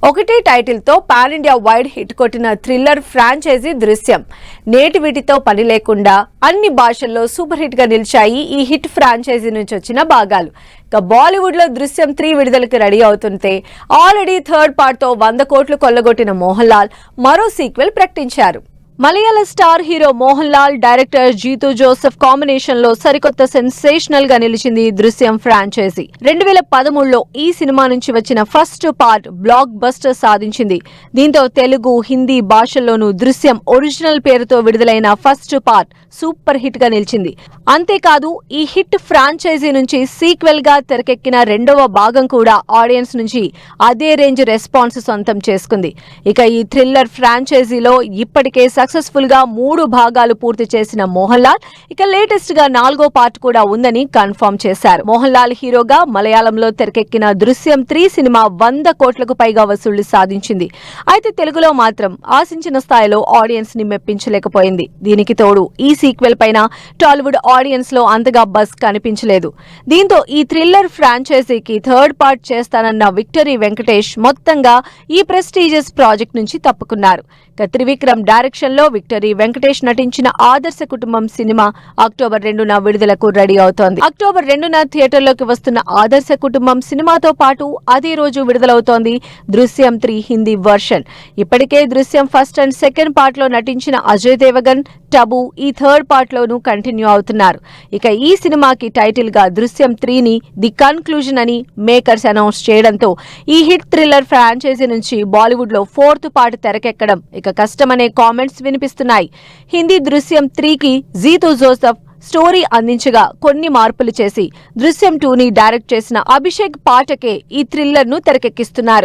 ఒకటే టైటిల్ తో pan India wide hit కొట్టిన థ్రిల్లర్ ఫ్రాంచైజీ దృశ్యం. నేటి వీటితో పని లేకుండా అన్ని భాషల్లో సూపర్ హిట్ గా నిలిచాయి ఈ హిట్ ఫ్రాంచైజీ నుంచి వచ్చిన భాగాలు. ఇక బాలీవుడ్ లో దృశ్యం 3 విడుదలకు రెడీ అవుతుంటే ఆల్రెడీ థర్డ్ పార్ట్ తో 100 కోట్లు కొల్లగొట్టిన మోహన్ లాల్ మరో సీక్వెల్ ప్రకటించారు. Malayala star hero Mohan Lal, director Jeethu Joseph combination లో సరికొత్త సెన్సేషనల్ గా నిలిచింది దృశ్యం ఫ్రాంచైజీ. 2013లో ఈ సినిమా నుంచి వచ్చిన ఫస్ట్ పార్ట్ బ్లాక్ బస్టర్ సాధించింది. దీంతో తెలుగు, హిందీ భాషల్లోనూ దృశ్యం ఒరిజినల్ పేరుతో విడుదలైన ఫస్ట్ పార్ట్ సూపర్ హిట్ గా నిలిచింది. అంతేకాదు ఈ హిట్ ఫ్రాంచైజీ నుంచి సీక్వెల్ గా తెరకెక్కిన రెండవ భాగం కూడా ఆడియన్స్ నుంచి అదే రేంజ్ రెస్పాన్స్ సొంతం చేసుకుంది. ఇక ఈ థ్రిల్లర్ ఫ్రాంచైజీలో ఇప్పటికే సక్సెస్ఫుల్ గా 3 భాగాలు పూర్తి చేసిన మోహన్ లాల్ ఇక లేటెస్ట్ గా 4వ పార్ట్ కూడా ఉందని కన్ఫర్మ్ చేశారు. మోహన్ లాల్ హీరోగా మలయాళంలో తెరకెక్కిన దృశ్యం 3 సినిమా 100 కోట్లకు పైగా వసూళ్లు సాధించింది. అయితే తెలుగులో మాత్రం ఆశించిన స్థాయిలో ఆడియన్స్ ని మెప్పించలేకపోయింది. దీనికి తోడు ఈ సీక్వెల్ పైన టాలీవుడ్ ఆడియన్స్ లో అంతగా బజ్ కనిపించలేదు. దీంతో ఈ థ్రిల్లర్ ఫ్రాంచైజీకి థర్డ్ పార్ట్ చేస్తానన్న విక్టరీ వెంకటేష్ మొత్తంగా ఈ ప్రెస్టీజియస్ ప్రాజెక్ట్ నుంచి తప్పుకున్నారు. త్రివిక్రమ్ డైరెక్షన్ లో విక్టరీ వెంకటేష్ నటించిన ఆదర్శ కుటుంబం సినిమా అక్టోబర్ 2న విడుదలకు రెడీ అవుతోంది. అక్టోబర్ 2న థియేటర్లోకి వస్తున్న ఆదర్శ కుటుంబం సినిమాతో పాటు అదే రోజు విడుదలవుతోంది దృశ్యం 3 హిందీ వర్షన్. ఇప్పటికే దృశ్యం ఫస్ట్ అండ్ సెకండ్ పార్ట్ లో నటించిన అజయ్ దేవగన్, టబు ఈ థర్డ్ పార్ట్ లోనూ కంటిన్యూ అవుతున్నారు. ఇక ఈ సినిమాకి టైటిల్ గా దృశ్యం 3ని ది కన్క్లూజన్ అని మేకర్స్ అనౌన్స్ చేయడంతో ఈ హిట్ థ్రిల్లర్ ఫ్రాంచైజీ నుంచి బాలీవుడ్ లో 4th పార్ట్ తెరకెక్కడం ఇక కష్టమనే కామెంట్స్ వినిపిస్తున్నాయి. హిందీ దృశ్యం 3కి జీతూ జోసెఫ్ స్టోరీ అందించగా కొన్ని మార్పులు చేసి దృశ్యం 2ని డైరెక్ట్ చేసిన అభిషేక్ పాఠకే ఈ థ్రిల్లర్ ను తెరకెక్కిస్తున్నారు.